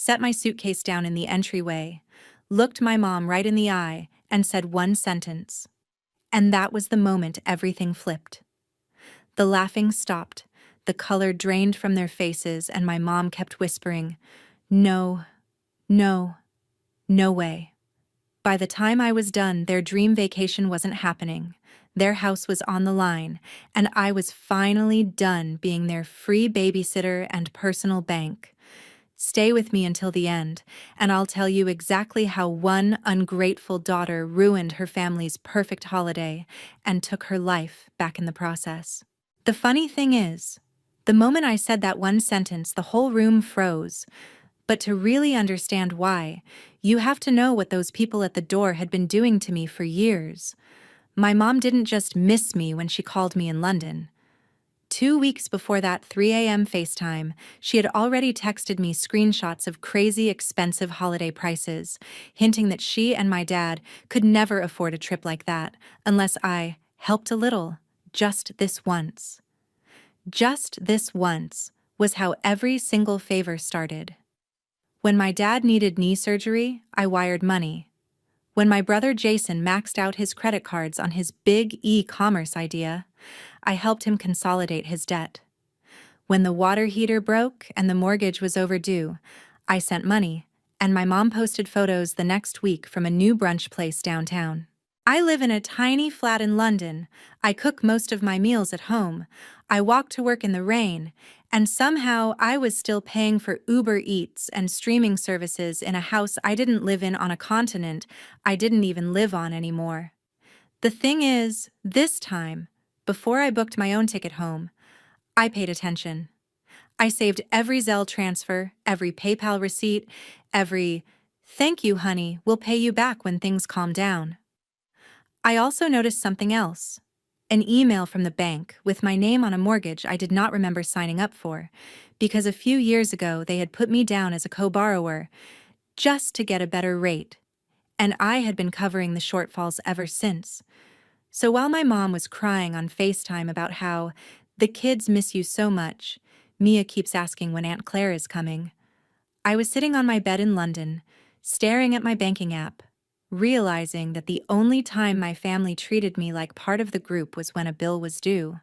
set my suitcase down in the entryway, looked my mom right in the eye, and said one sentence. And that was the moment everything flipped. The laughing stopped, the color drained from their faces, and my mom kept whispering, "No, no, no way." By the time I was done, their dream vacation wasn't happening. Their house was on the line, and I was finally done being their free babysitter and personal bank. Stay with me until the end, and I'll tell you exactly how one ungrateful daughter ruined her family's perfect holiday and took her life back in the process. The funny thing is, the moment I said that one sentence, the whole room froze. But to really understand why, you have to know what those people at the door had been doing to me for years. My mom didn't just miss me when she called me in London. 2 weeks before that 3 a.m. FaceTime, she had already texted me screenshots of crazy expensive holiday prices, hinting that she and my dad could never afford a trip like that unless I helped a little, just this once. Just this once was how every single favor started. When my dad needed knee surgery, I wired money. When my brother Jason maxed out his credit cards on his big e-commerce idea, I helped him consolidate his debt. When the water heater broke and the mortgage was overdue, I sent money, and my mom posted photos the next week from a new brunch place downtown. I live in a tiny flat in London. I cook most of my meals at home. I walk to work in the rain, and somehow I was still paying for Uber Eats and streaming services in a house I didn't live in on a continent I didn't even live on anymore. The thing is, this time, before I booked my own ticket home, I paid attention. I saved every Zelle transfer, every PayPal receipt, every "thank you, honey, we'll pay you back when things calm down." I also noticed something else. An email from the bank with my name on a mortgage I did not remember signing up for, because a few years ago they had put me down as a co-borrower just to get a better rate, and I had been covering the shortfalls ever since. So while my mom was crying on FaceTime about how the kids miss you so much, Mia keeps asking when Aunt Claire is coming, I was sitting on my bed in London, staring at my banking app, realizing that the only time my family treated me like part of the group was when a bill was due.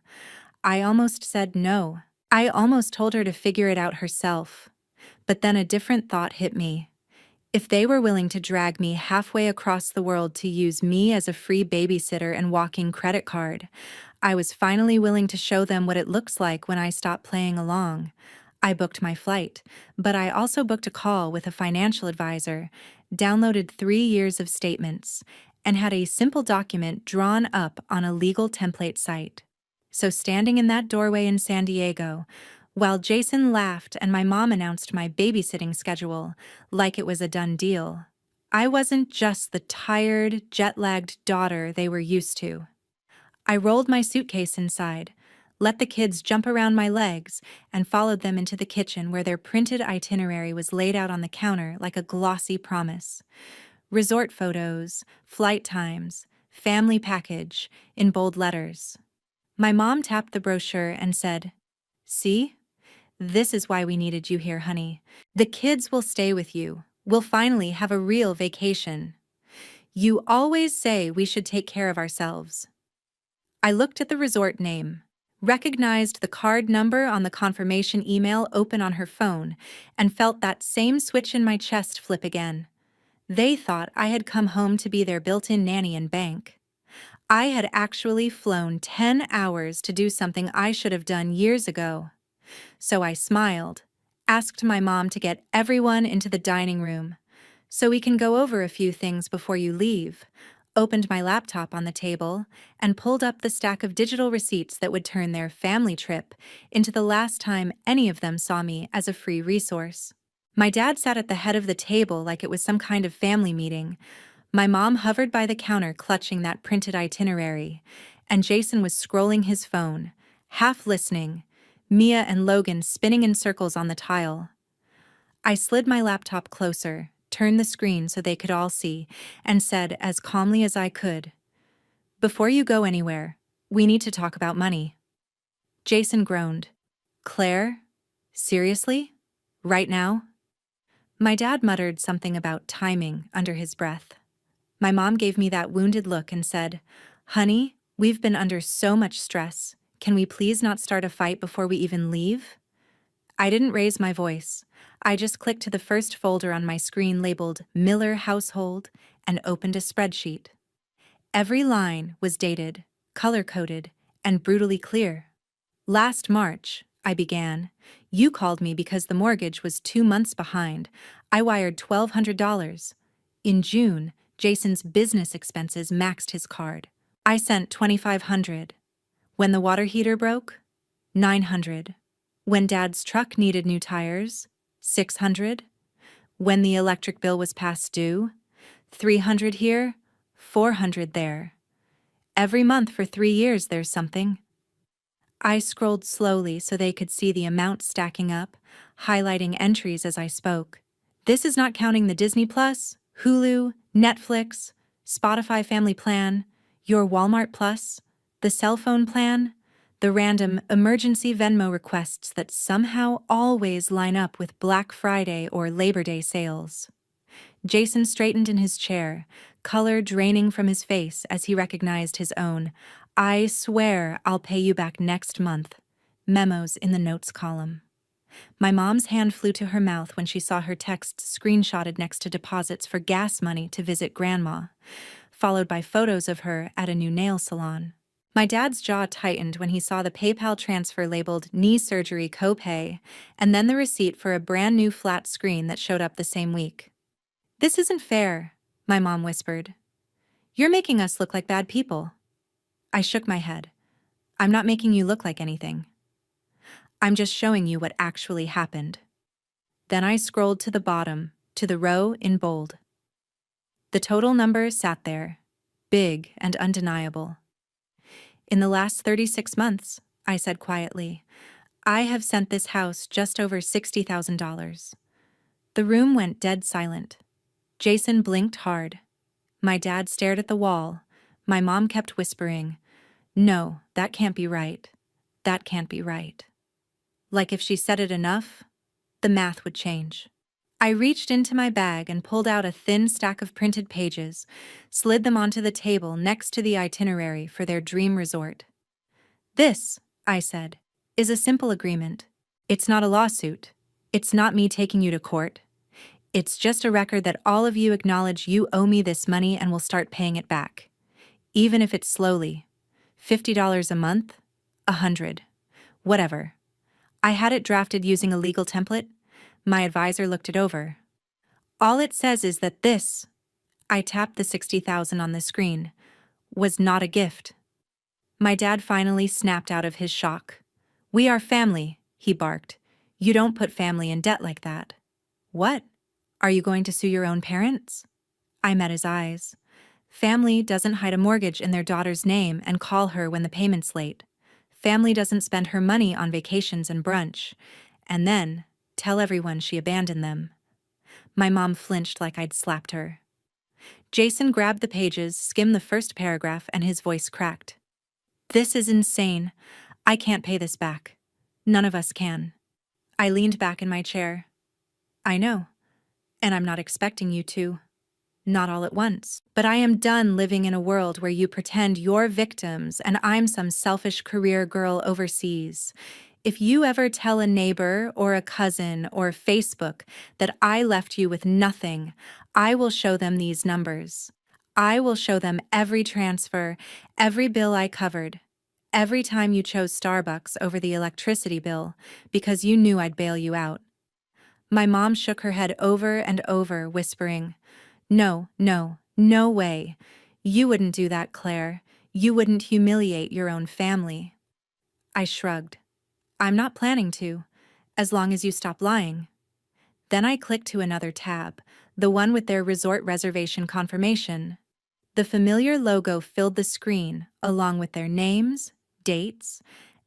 I almost said no. I almost told her to figure it out herself. But then a different thought hit me. If they were willing to drag me halfway across the world to use me as a free babysitter and walking credit card, I was finally willing to show them what it looks like when I stop playing along. I booked my flight, but I also booked a call with a financial advisor, downloaded 3 years of statements, and had a simple document drawn up on a legal template site. So standing in that doorway in San Diego, while Jason laughed and my mom announced my babysitting schedule like it was a done deal, I wasn't just the tired, jet-lagged daughter they were used to. I rolled my suitcase inside, let the kids jump around my legs, and followed them into the kitchen where their printed itinerary was laid out on the counter like a glossy promise. Resort photos, flight times, family package, in bold letters. My mom tapped the brochure and said, "See? This is why we needed you here, honey. The kids will stay with you. We'll finally have a real vacation. You always say we should take care of ourselves." I looked at the resort name, recognized the card number on the confirmation email open on her phone, and felt that same switch in my chest flip again. They thought I had come home to be their built-in nanny and bank. I had actually flown 10 hours to do something I should have done years ago. So I smiled, asked my mom to get everyone into the dining room, "So we can go over a few things before you leave," opened my laptop on the table, and pulled up the stack of digital receipts that would turn their family trip into the last time any of them saw me as a free resource. My dad sat at the head of the table like it was some kind of family meeting. My mom hovered by the counter clutching that printed itinerary, and Jason was scrolling his phone, half listening, Mia and Logan spinning in circles on the tile. I slid my laptop closer, turned the screen so they could all see, and said as calmly as I could, "Before you go anywhere, we need to talk about money." Jason groaned. "Claire? Seriously? Right now?" My dad muttered something about timing under his breath. My mom gave me that wounded look and said, "Honey, we've been under so much stress. Can we please not start a fight before we even leave?" I didn't raise my voice. I just clicked to the first folder on my screen labeled Miller Household and opened a spreadsheet. Every line was dated, color-coded, and brutally clear. "Last March," I began, "you called me because the mortgage was 2 months behind. I wired $1,200. In June, Jason's business expenses maxed his card. I sent $2,500. When the water heater broke, $900. When Dad's truck needed new tires, $600. When the electric bill was past due, $300 here, $400 there. Every month for 3 years there's something." I scrolled slowly so they could see the amount stacking up, highlighting entries as I spoke. This is not counting the Disney Plus, Hulu, Netflix, Spotify Family Plan, your Walmart Plus, the cell phone plan, the random emergency Venmo requests that somehow always line up with Black Friday or Labor Day sales. Jason straightened in his chair, color draining from his face as he recognized his own. "I swear I'll pay you back next month." Memos in the notes column. My mom's hand flew to her mouth when she saw her texts screenshotted next to deposits for gas money to visit Grandma, followed by photos of her at a new nail salon. My dad's jaw tightened when he saw the PayPal transfer labeled knee surgery copay, and then the receipt for a brand new flat screen that showed up the same week. "This isn't fair," my mom whispered. "You're making us look like bad people." I shook my head. "I'm not making you look like anything. I'm just showing you what actually happened." Then I scrolled to the bottom, to the row in bold. The total number sat there, big and undeniable. "In the last 36 months, I said quietly, "I have sent this house just over $60,000. The room went dead silent. Jason blinked hard. My dad stared at the wall. My mom kept whispering, "No, that can't be right. That can't be right." Like if she said it enough, the math would change. I reached into my bag and pulled out a thin stack of printed pages, slid them onto the table next to the itinerary for their dream resort. "This," I said, "is a simple agreement. It's not a lawsuit. It's not me taking you to court. It's just a record that all of you acknowledge you owe me this money and will start paying it back. Even if it's slowly. $50 a month? 100. Whatever." I had it drafted using a legal template. My advisor looked it over. "All it says is that this," I tapped the 60,000 on the screen, "was not a gift." My dad finally snapped out of his shock. "We are family," he barked. "You don't put family in debt like that." "What? Are you going to sue your own parents?" I met his eyes. Family doesn't hide a mortgage in their daughter's name and call her when the payment's late. Family doesn't spend her money on vacations and brunch, and then tell everyone she abandoned them. My mom flinched like I'd slapped her. Jason grabbed the pages, skimmed the first paragraph, and his voice cracked. "This is insane. I can't pay this back. None of us can." I leaned back in my chair. "I know. And I'm not expecting you to. Not all at once. But I am done living in a world where you pretend you're victims and I'm some selfish career girl overseas. If you ever tell a neighbor or a cousin or Facebook that I left you with nothing, I will show them these numbers. I will show them every transfer, every bill I covered, every time you chose Starbucks over the electricity bill because you knew I'd bail you out." My mom shook her head over and over, whispering, "No, no, no way. You wouldn't do that, Claire. You wouldn't humiliate your own family." I shrugged. "I'm not planning to, as long as you stop lying." Then I clicked to another tab, the one with their resort reservation confirmation. The familiar logo filled the screen, along with their names, dates,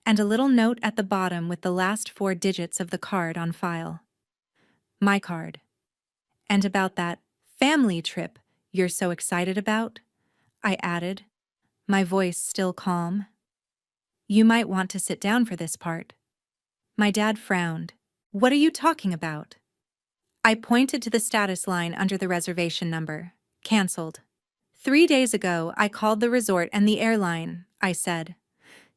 and a little note at the bottom with the last 4 digits of the card on file. My card. "And about that family trip you're so excited about," I added, my voice still calm. "You might want to sit down for this part." My dad frowned. "What are you talking about?" I pointed to the status line under the reservation number. Cancelled. 3 days ago, I called the resort and the airline, I said.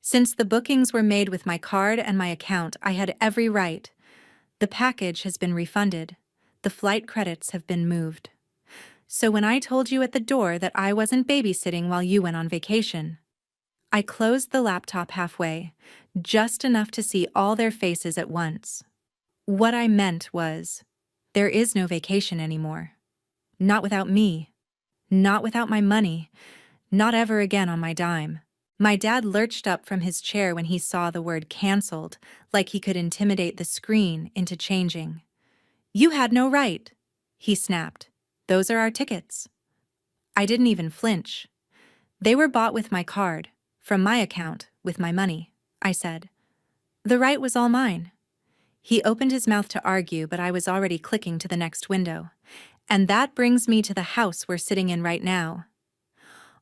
Since the bookings were made with my card and my account, I had every right. The package has been refunded. The flight credits have been moved. So when I told you at the door that I wasn't babysitting while you went on vacation, I closed the laptop halfway, just enough to see all their faces at once. What I meant was, there is no vacation anymore. Not without me. Not without my money. Not ever again on my dime. My dad lurched up from his chair when he saw the word canceled, like he could intimidate the screen into changing. You had no right, he snapped. Those are our tickets. I didn't even flinch. They were bought with my card, from my account, with my money, I said. The right was all mine. He opened his mouth to argue, but I was already clicking to the next window. And that brings me to the house we're sitting in right now.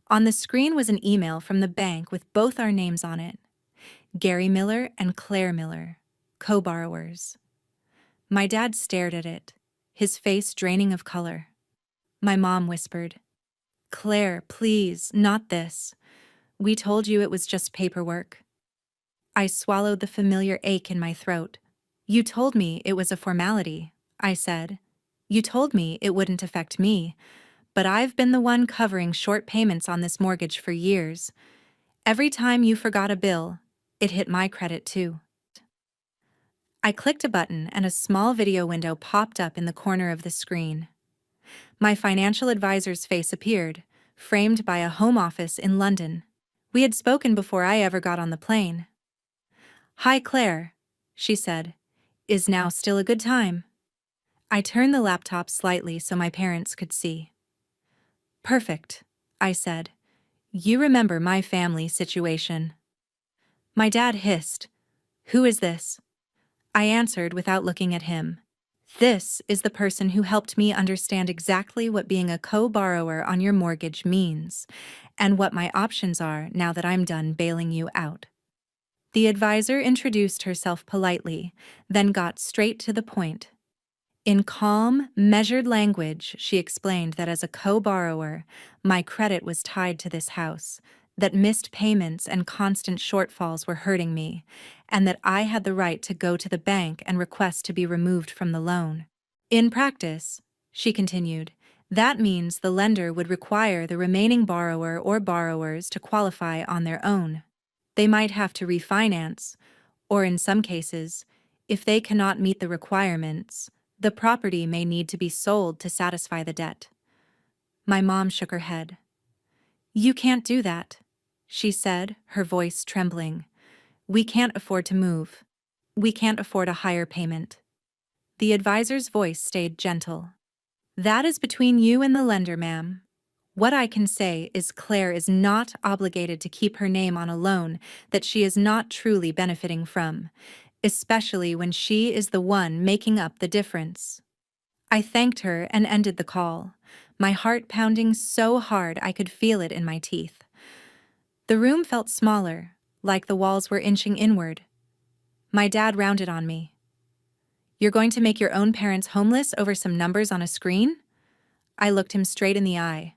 On the screen was an email from the bank with both our names on it. Gary Miller and Claire Miller, co-borrowers. My dad stared at it, his face draining of color. My mom whispered, Claire, please, not this. We told you it was just paperwork. I swallowed the familiar ache in my throat. You told me it was a formality, I said. You told me it wouldn't affect me, but I've been the one covering short payments on this mortgage for years. Every time you forgot a bill, it hit my credit too. I clicked a button and a small video window popped up in the corner of the screen. My financial advisor's face appeared, framed by a home office in London. We had spoken before I ever got on the plane. Hi, Claire, she said. Is now still a good time? I turned the laptop slightly so my parents could see. Perfect, I said. You remember my family situation. My dad hissed. Who is this? I answered without looking at him. This is the person who helped me understand exactly what being a co-borrower on your mortgage means, and what my options are now that I'm done bailing you out. The advisor introduced herself politely, then got straight to the point. In calm, measured language, she explained that as a co-borrower, my credit was tied to this house, that missed payments and constant shortfalls were hurting me, and that I had the right to go to the bank and request to be removed from the loan. In practice, she continued, that means the lender would require the remaining borrower or borrowers to qualify on their own. They might have to refinance, or in some cases, if they cannot meet the requirements, the property may need to be sold to satisfy the debt. My mom shook her head. You can't do that, she said, her voice trembling. We can't afford to move. We can't afford a higher payment. The advisor's voice stayed gentle. That is between you and the lender, ma'am. What I can say is Claire is not obligated to keep her name on a loan that she is not truly benefiting from, especially when she is the one making up the difference. I thanked her and ended the call, my heart pounding so hard I could feel it in my teeth. The room felt smaller, like the walls were inching inward. My dad rounded on me. You're going to make your own parents homeless over some numbers on a screen? I looked him straight in the eye.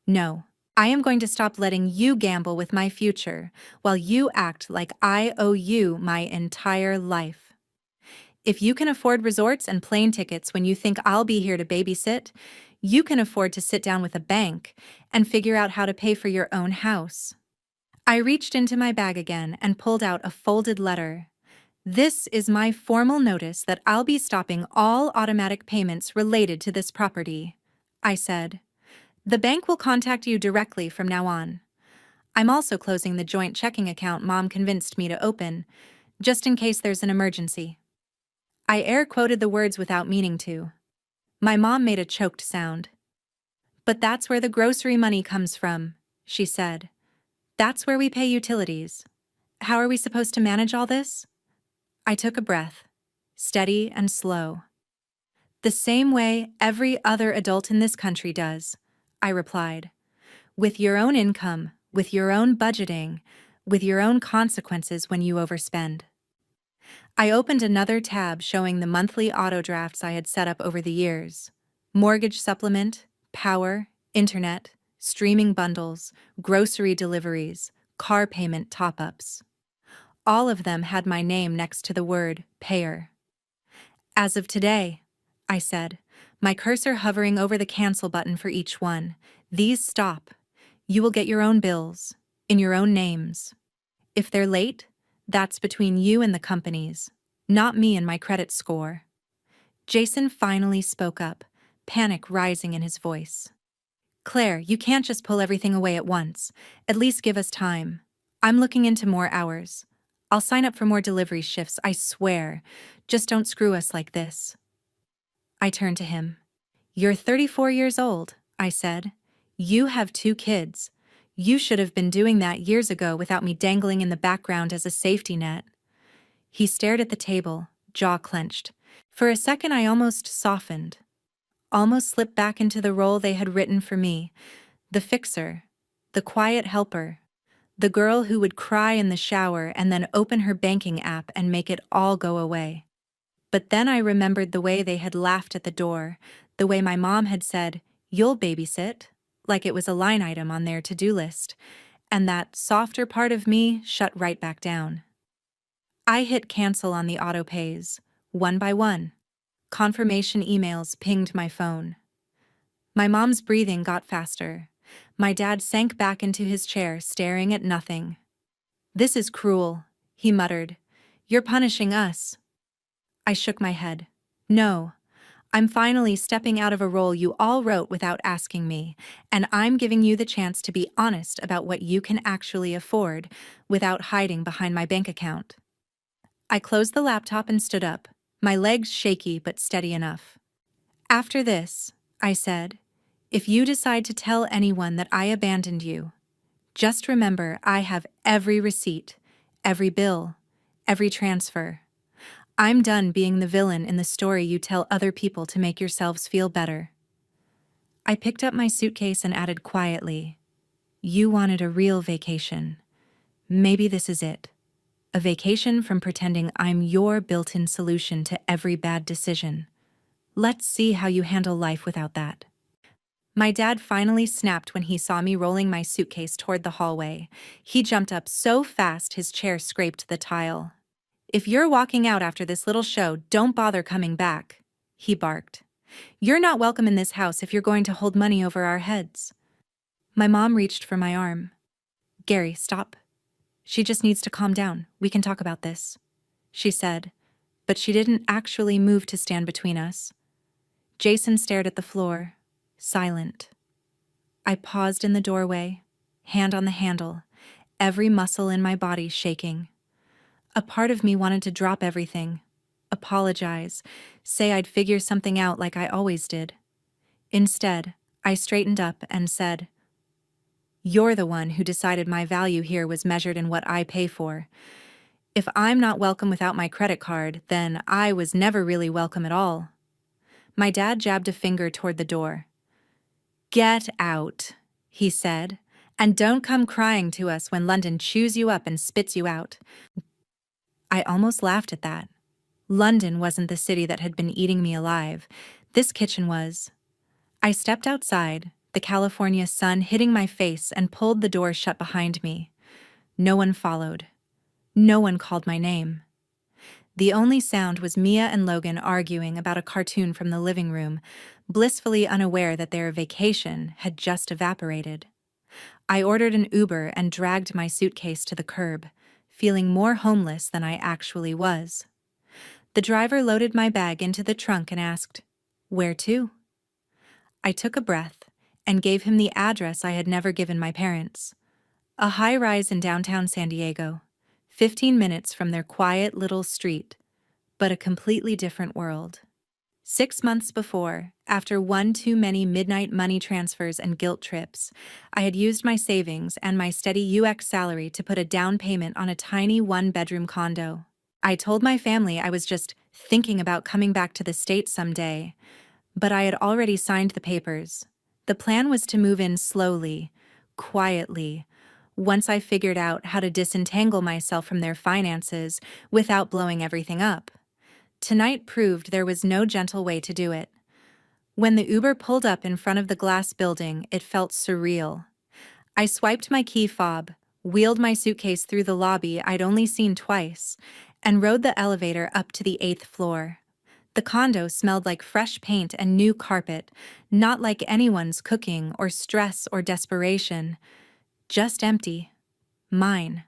No, I am going to stop letting you gamble with my future while you act like I owe you my entire life. If you can afford resorts and plane tickets when you think I'll be here to babysit, you can afford to sit down with a bank and figure out how to pay for your own house. I reached into my bag again and pulled out a folded letter. This is my formal notice that I'll be stopping all automatic payments related to this property, I said. The bank will contact you directly from now on. I'm also closing the joint checking account Mom convinced me to open, just in case there's an emergency. I air-quoted the words without meaning to. My mom made a choked sound. But that's where the grocery money comes from, she said. That's where we pay utilities. How are we supposed to manage all this? I took a breath, steady and slow. The same way every other adult in this country does, I replied. With your own income, with your own budgeting, with your own consequences when you overspend. I opened another tab showing the monthly auto drafts I had set up over the years. Mortgage supplement, power, internet, streaming bundles, grocery deliveries, car payment top-ups. All of them had my name next to the word payer. As of today, I said, my cursor hovering over the cancel button for each one, these stop. You will get your own bills, in your own names. If they're late, that's between you and the companies, not me and my credit score. Jason finally spoke up, panic rising in his voice. Claire, you can't just pull everything away at once. At least give us time. I'm looking into more hours. I'll sign up for more delivery shifts, I swear. Just don't screw us like this. I turned to him. You're 34 years old, I said. You have 2 kids. You should have been doing that years ago without me dangling in the background as a safety net. He stared at the table, jaw clenched. For a second I almost softened. Almost slipped back into the role they had written for me. The fixer. The quiet helper. The girl who would cry in the shower and then open her banking app and make it all go away. But then I remembered the way they had laughed at the door, the way my mom had said, "You'll babysit," like it was a line item on their to-do list, and that softer part of me shut right back down. I hit cancel on the auto-pays, one by one. Confirmation emails pinged my phone. My mom's breathing got faster. My dad sank back into his chair, staring at nothing. "This is cruel," he muttered. "You're punishing us." I shook my head. "No. I'm finally stepping out of a role you all wrote without asking me, and I'm giving you the chance to be honest about what you can actually afford without hiding behind my bank account." I closed the laptop and stood up, my legs shaky but steady enough. "After this," I said, "if you decide to tell anyone that I abandoned you, just remember I have every receipt, every bill, every transfer. I'm done being the villain in the story you tell other people to make yourselves feel better." I picked up my suitcase and added quietly, "You wanted a real vacation. Maybe this is it. A vacation from pretending I'm your built-in solution to every bad decision. Let's see how you handle life without that." My dad finally snapped when he saw me rolling my suitcase toward the hallway. He jumped up so fast his chair scraped the tile. "If you're walking out after this little show, don't bother coming back," he barked. "You're not welcome in this house if you're going to hold money over our heads." My mom reached for my arm. "Gary, stop. She just needs to calm down. We can talk about this," she said, but she didn't actually move to stand between us. Jason stared at the floor, silent. I paused in the doorway, hand on the handle, every muscle in my body shaking. A part of me wanted to drop everything, apologize, say I'd figure something out like I always did. Instead, I straightened up and said, "You're the one who decided my value here was measured in what I pay for. If I'm not welcome without my credit card, then I was never really welcome at all." My dad jabbed a finger toward the door. "Get out," he said, "and don't come crying to us when London chews you up and spits you out." I almost laughed at that. London wasn't the city that had been eating me alive. This kitchen was. I stepped outside, the California sun hitting my face, and pulled the door shut behind me. No one followed. No one called my name. The only sound was Mia and Logan arguing about a cartoon from the living room, blissfully unaware that their vacation had just evaporated. I ordered an Uber and dragged my suitcase to the curb, feeling more homeless than I actually was. The driver loaded my bag into the trunk and asked, "Where to?" I took a breath and gave him the address I had never given my parents. A high-rise in downtown San Diego, 15 minutes from their quiet little street, but a completely different world. 6 months before, after one too many midnight money transfers and guilt trips, I had used my savings and my steady UX salary to put a down payment on a tiny one-bedroom condo. I told my family I was just thinking about coming back to the States someday, but I had already signed the papers. The plan was to move in slowly, quietly, once I figured out how to disentangle myself from their finances without blowing everything up. Tonight proved there was no gentle way to do it. When the Uber pulled up in front of the glass building, it felt surreal. I swiped my key fob, wheeled my suitcase through the lobby I'd only seen twice, and rode the elevator up to the 8th floor. The condo smelled like fresh paint and new carpet, not like anyone's cooking or stress or desperation. Just empty. Mine.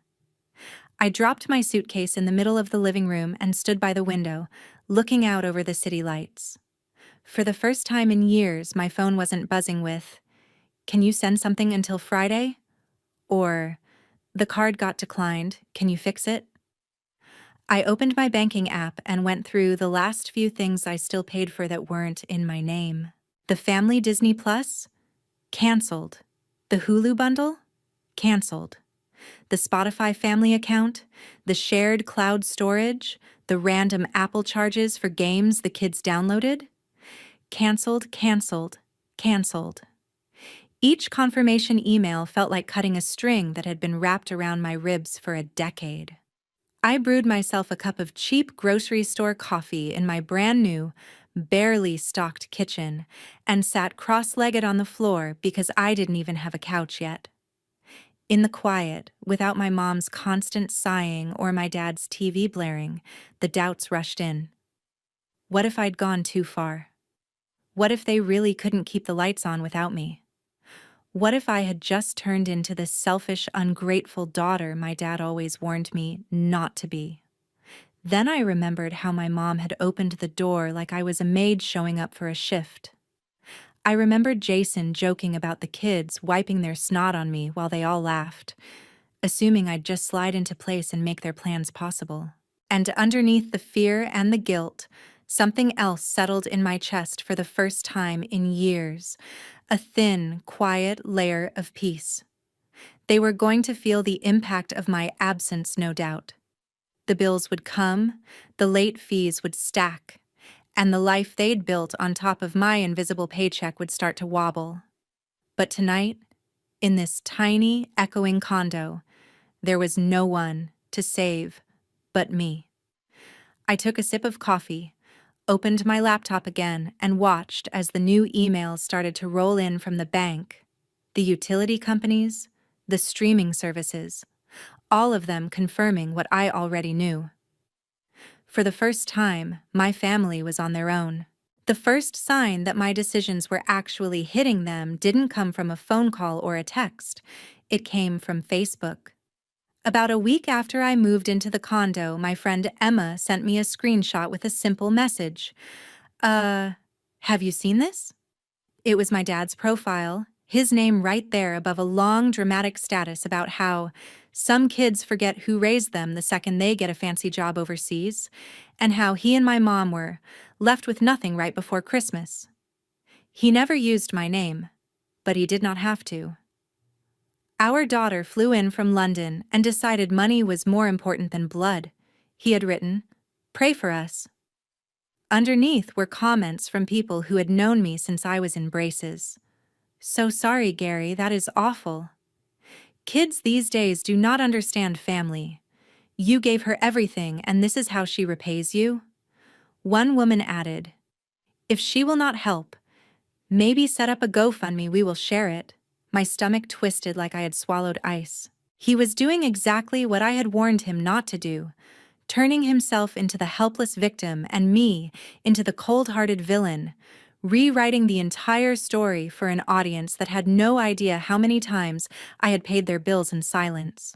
I dropped my suitcase in the middle of the living room and stood by the window, looking out over the city lights. For the first time in years, my phone wasn't buzzing with, "Can you send something until Friday?" Or, "The card got declined, can you fix it?" I opened my banking app and went through the last few things I still paid for that weren't in my name. The Family Disney Plus? Canceled. The Hulu bundle? Canceled. The Spotify family account? The shared cloud storage? The random Apple charges for games the kids downloaded? Canceled, canceled, canceled. Each confirmation email felt like cutting a string that had been wrapped around my ribs for a decade. I brewed myself a cup of cheap grocery store coffee in my brand new, barely stocked kitchen and sat cross-legged on the floor because I didn't even have a couch yet. In the quiet, without my mom's constant sighing or my dad's TV blaring, the doubts rushed in. What if I'd gone too far? What if they really couldn't keep the lights on without me? What if I had just turned into the selfish, ungrateful daughter my dad always warned me not to be? Then I remembered how my mom had opened the door like I was a maid showing up for a shift. I remembered Jason joking about the kids wiping their snot on me while they all laughed, assuming I'd just slide into place and make their plans possible. And underneath the fear and the guilt, something else settled in my chest for the first time in years, a thin, quiet layer of peace. They were going to feel the impact of my absence, no doubt. The bills would come, the late fees would stack, and the life they'd built on top of my invisible paycheck would start to wobble. But tonight, in this tiny, echoing condo, there was no one to save but me. I took a sip of coffee, opened my laptop again, and watched as the new emails started to roll in from the bank, the utility companies, the streaming services, all of them confirming what I already knew. For the first time, my family was on their own. The first sign that my decisions were actually hitting them didn't come from a phone call or a text. It came from Facebook. About a week after I moved into the condo, my friend Emma sent me a screenshot with a simple message. Have you seen this? It was my dad's profile, his name right there above a long, dramatic status about how some kids forget who raised them the second they get a fancy job overseas, and how he and my mom were left with nothing right before Christmas. He never used my name, but he did not have to. Our daughter flew in from London and decided money was more important than blood. He had written, "Pray for us." Underneath were comments from people who had known me since I was in braces. "So sorry, Gary, that is awful. Kids these days do not understand family. You gave her everything and this is how she repays you?" One woman added, "If she will not help, maybe set up a GoFundMe, we will share it." My stomach twisted like I had swallowed ice. He was doing exactly what I had warned him not to do, turning himself into the helpless victim and me into the cold-hearted villain, rewriting the entire story for an audience that had no idea how many times I had paid their bills in silence.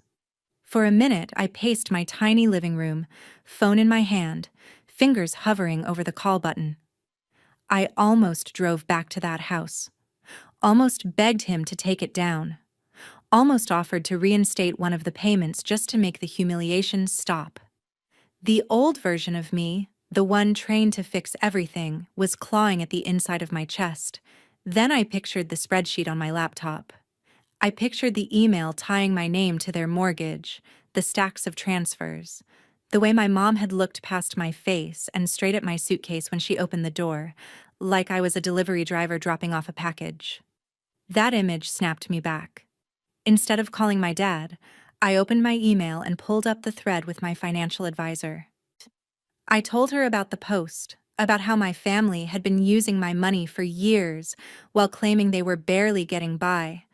For a minute, I paced my tiny living room, phone in my hand, fingers hovering over the call button. I almost drove back to that house. Almost begged him to take it down. Almost offered to reinstate one of the payments just to make the humiliation stop. The old version of me, the one trained to fix everything, was clawing at the inside of my chest. Then I pictured the spreadsheet on my laptop. I pictured the email tying my name to their mortgage, the stacks of transfers, the way my mom had looked past my face and straight at my suitcase when she opened the door, like I was a delivery driver dropping off a package. That image snapped me back. Instead of calling my dad, I opened my email and pulled up the thread with my financial advisor. I told her about the post, about how my family had been using my money for years while claiming they were barely getting by,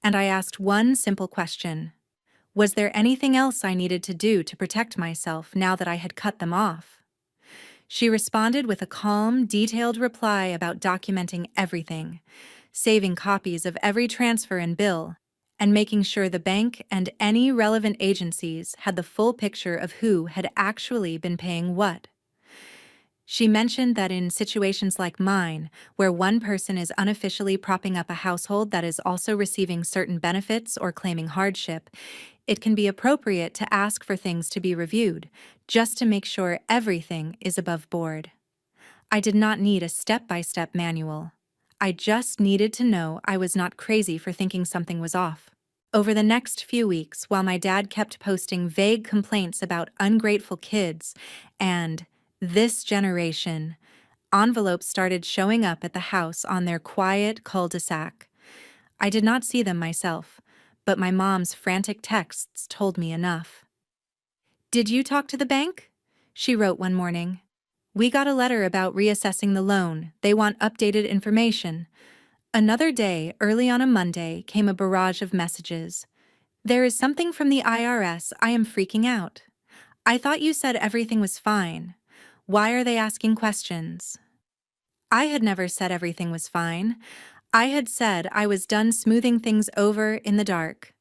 and I asked one simple question. Was there anything else I needed to do to protect myself now that I had cut them off? She responded with a calm, detailed reply about documenting everything, saving copies of every transfer and bill, and making sure the bank and any relevant agencies had the full picture of who had actually been paying what. She mentioned that in situations like mine, where one person is unofficially propping up a household that is also receiving certain benefits or claiming hardship, it can be appropriate to ask for things to be reviewed, just to make sure everything is above board. I did not need a step-by-step manual. I just needed to know I was not crazy for thinking something was off. Over the next few weeks, while my dad kept posting vague complaints about ungrateful kids and this generation, envelopes started showing up at the house on their quiet cul-de-sac. I did not see them myself, but my mom's frantic texts told me enough. "Did you talk to the bank?" She wrote one morning. "We got a letter about reassessing the loan. They want updated information." Another day, early on a Monday, came a barrage of messages. "There is something from the IRS. I am freaking out. I thought you said everything was fine. Why are they asking questions?" I had never said everything was fine. I had said I was done smoothing things over in the dark.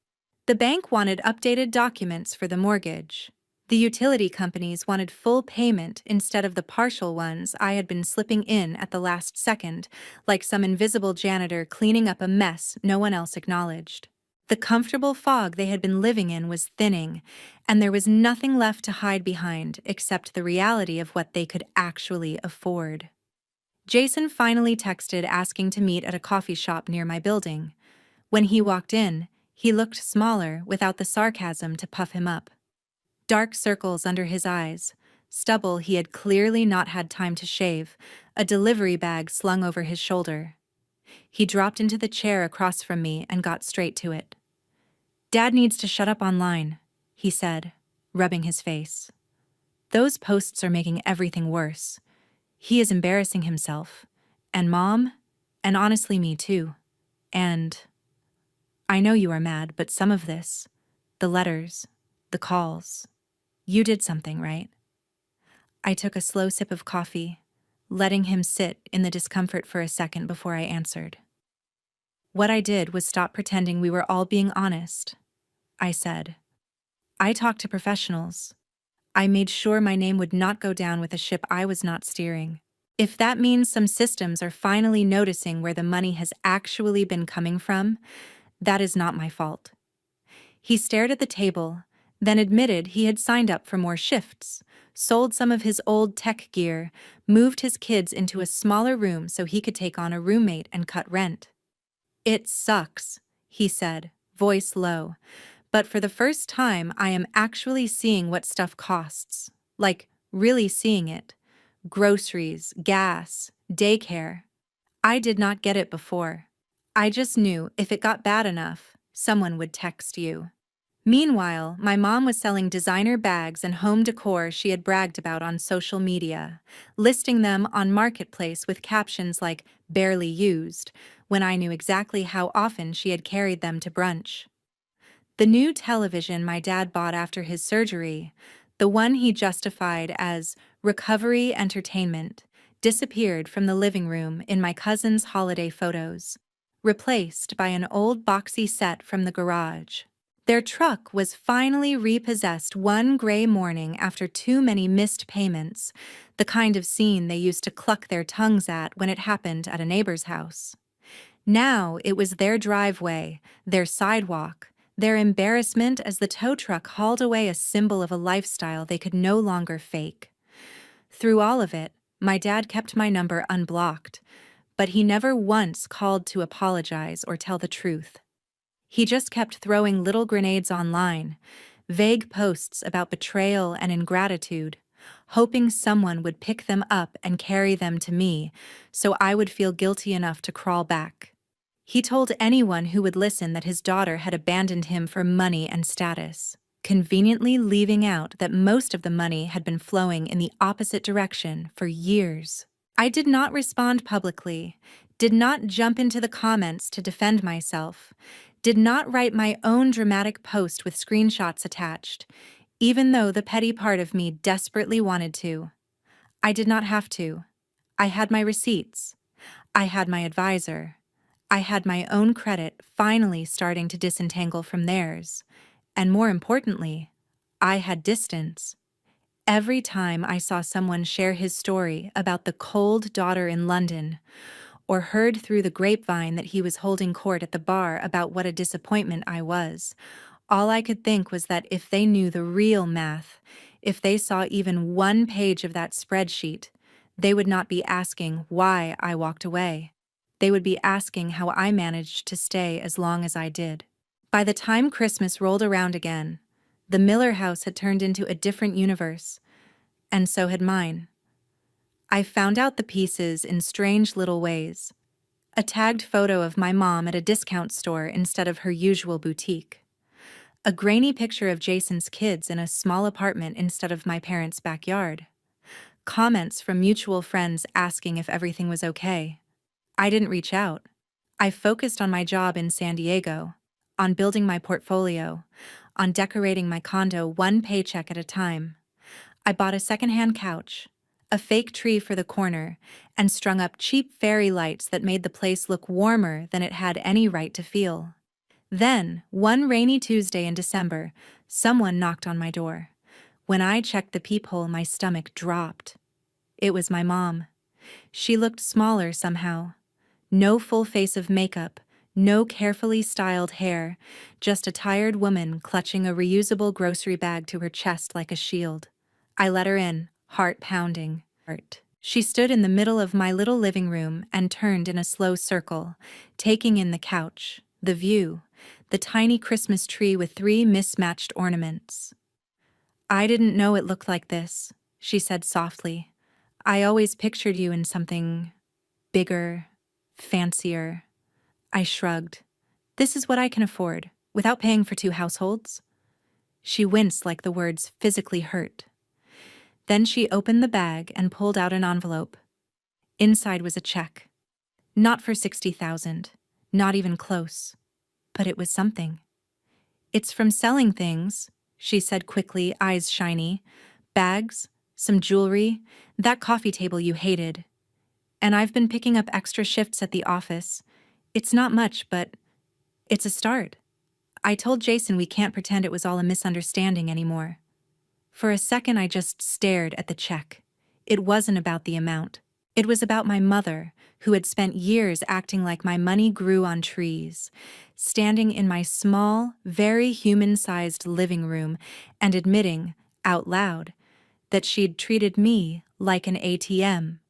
The bank wanted updated documents for the mortgage. The utility companies wanted full payment instead of the partial ones I had been slipping in at the last second, like some invisible janitor cleaning up a mess no one else acknowledged. The comfortable fog they had been living in was thinning, and there was nothing left to hide behind except the reality of what they could actually afford. Jason finally texted asking to meet at a coffee shop near my building. When he walked in, he looked smaller without the sarcasm to puff him up. Dark circles under his eyes, stubble he had clearly not had time to shave, a delivery bag slung over his shoulder. He dropped into the chair across from me and got straight to it. "Dad needs to shut up online," he said, rubbing his face. "Those posts are making everything worse. He is embarrassing himself. And Mom, and honestly me too. And I know you are mad, but some of this, the letters, the calls, you did something, right?" I took a slow sip of coffee, letting him sit in the discomfort for a second before I answered. "What I did was stop pretending we were all being honest," I said. "I talked to professionals. I made sure my name would not go down with a ship I was not steering. If that means some systems are finally noticing where the money has actually been coming from, that is not my fault." He stared at the table, then admitted he had signed up for more shifts, sold some of his old tech gear, moved his kids into a smaller room so he could take on a roommate and cut rent. "It sucks," he said, voice low, "but for the first time I am actually seeing what stuff costs. Like, really seeing it. Groceries, gas, daycare. I did not get it before. I just knew if it got bad enough, someone would text you." Meanwhile, my mom was selling designer bags and home decor she had bragged about on social media, listing them on Marketplace with captions like "barely used," when I knew exactly how often she had carried them to brunch. The new television my dad bought after his surgery, the one he justified as recovery entertainment, disappeared from the living room in my cousin's holiday photos, replaced by an old boxy set from the garage. Their truck was finally repossessed one gray morning after too many missed payments, the kind of scene they used to cluck their tongues at when it happened at a neighbor's house. Now it was their driveway, their sidewalk, their embarrassment as the tow truck hauled away a symbol of a lifestyle they could no longer fake. Through all of it, my dad kept my number unblocked, but he never once called to apologize or tell the truth. He just kept throwing little grenades online, vague posts about betrayal and ingratitude, hoping someone would pick them up and carry them to me so I would feel guilty enough to crawl back. He told anyone who would listen that his daughter had abandoned him for money and status, conveniently leaving out that most of the money had been flowing in the opposite direction for years. I did not respond publicly, did not jump into the comments to defend myself, did not write my own dramatic post with screenshots attached, even though the petty part of me desperately wanted to. I did not have to. I had my receipts. I had my advisor. I had my own credit finally starting to disentangle from theirs. And more importantly, I had distance. Every time I saw someone share his story about the cold daughter in London, or heard through the grapevine that he was holding court at the bar about what a disappointment I was, all I could think was that if they knew the real math, if they saw even one page of that spreadsheet, they would not be asking why I walked away. They would be asking how I managed to stay as long as I did. By the time Christmas rolled around again, the Miller house had turned into a different universe, and so had mine. I found out the pieces in strange little ways. A tagged photo of my mom at a discount store instead of her usual boutique. A grainy picture of Jason's kids in a small apartment instead of my parents' backyard. Comments from mutual friends asking if everything was okay. I didn't reach out. I focused on my job in San Diego, on building my portfolio, on decorating my condo one paycheck at a time. I bought a secondhand couch, a fake tree for the corner, and strung up cheap fairy lights that made the place look warmer than it had any right to feel. Then, one rainy Tuesday in December, someone knocked on my door. When I checked the peephole, my stomach dropped. It was my mom. She looked smaller somehow. No full face of makeup, no carefully styled hair, just a tired woman clutching a reusable grocery bag to her chest like a shield. I let her in, heart pounding. She stood in the middle of my little living room and turned in a slow circle, taking in the couch, the view, the tiny Christmas tree with 3 mismatched ornaments. "I didn't know it looked like this," she said softly. "I always pictured you in something bigger, fancier." I shrugged. "This is what I can afford, without paying for 2 households." She winced like the words physically hurt. Then she opened the bag and pulled out an envelope. Inside was a check. Not for 60,000, not even close. But it was something. "It's from selling things," she said quickly, eyes shiny. "Bags, some jewelry, that coffee table you hated. And I've been picking up extra shifts at the office. It's not much, but it's a start." I told Jason we can't pretend it was all a misunderstanding anymore. For a second I just stared at the check. It wasn't about the amount. It was about my mother, who had spent years acting like my money grew on trees, standing in my small, very human-sized living room and admitting, out loud, that she'd treated me like an ATM.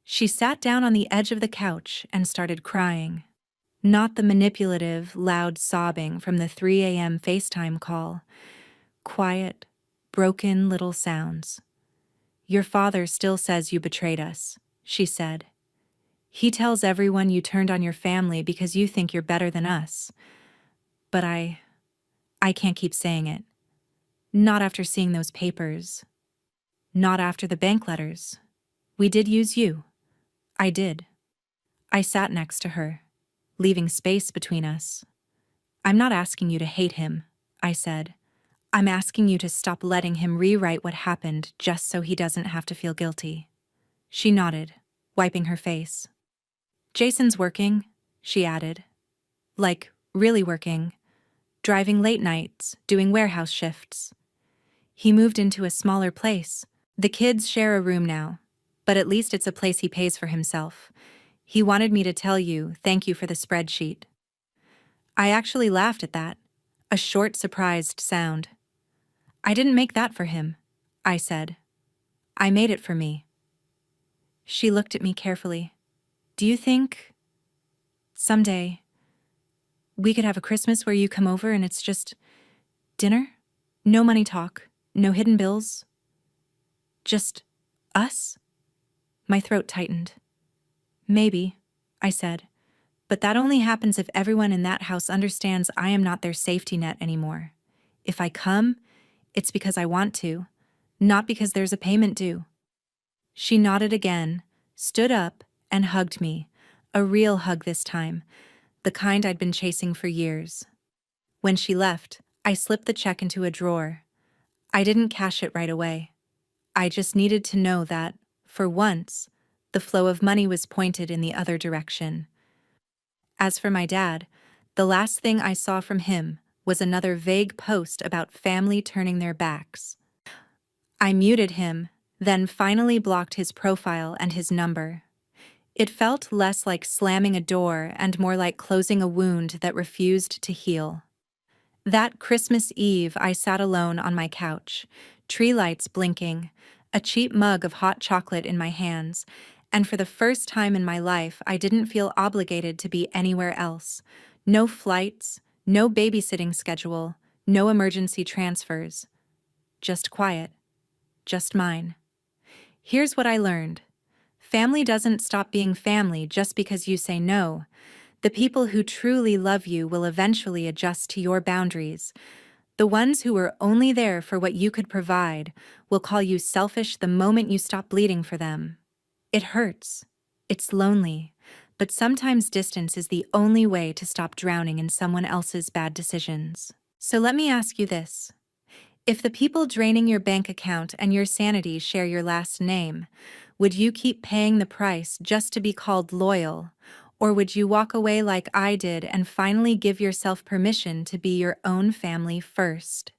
She sat down on the edge of the couch and started crying. Not the manipulative, loud sobbing from the 3 a.m. FaceTime call. Quiet, broken little sounds. "Your father still says you betrayed us," she said. "He tells everyone you turned on your family because you think you're better than us. But I can't keep saying it. Not after seeing those papers. Not after the bank letters. We did use you. I did." I sat next to her, leaving space between us. "I'm not asking you to hate him," I said. "I'm asking you to stop letting him rewrite what happened just so he doesn't have to feel guilty." She nodded, wiping her face. "Jason's working," she added. "Like, really working. Driving late nights, doing warehouse shifts. He moved into a smaller place. The kids share a room now, but at least it's a place he pays for himself. He wanted me to tell you, thank you for the spreadsheet." I actually laughed at that, a short, surprised sound. "I didn't make that for him," I said. "I made it for me." She looked at me carefully. "Do you think someday we could have a Christmas where you come over and it's just dinner? No money talk, no hidden bills. Just us?" My throat tightened. "Maybe," I said. But that only happens if everyone in that house understands I am not their safety net anymore. If I come, it's because I want to, not because there's a payment due. She nodded again, stood up, and hugged me. A real hug this time, the kind I'd been chasing for years. When she left, I slipped the check into a drawer. I didn't cash it right away. I just needed to know that, for once, the flow of money was pointed in the other direction. As for my dad, the last thing I saw from him was another vague post about family turning their backs. I muted him, then finally blocked his profile and his number. It felt less like slamming a door and more like closing a wound that refused to heal. That Christmas Eve, I sat alone on my couch, tree lights blinking, a cheap mug of hot chocolate in my hands, and for the first time in my life, I didn't feel obligated to be anywhere else. No flights, no babysitting schedule, no emergency transfers. Just quiet. Just mine. Here's what I learned. Family doesn't stop being family just because you say no. The people who truly love you will eventually adjust to your boundaries. The ones who were only there for what you could provide will call you selfish the moment you stop bleeding for them. It hurts. It's lonely. But sometimes distance is the only way to stop drowning in someone else's bad decisions. So let me ask you this. If the people draining your bank account and your sanity share your last name, would you keep paying the price just to be called loyal? Or would you walk away like I did and finally give yourself permission to be your own family first?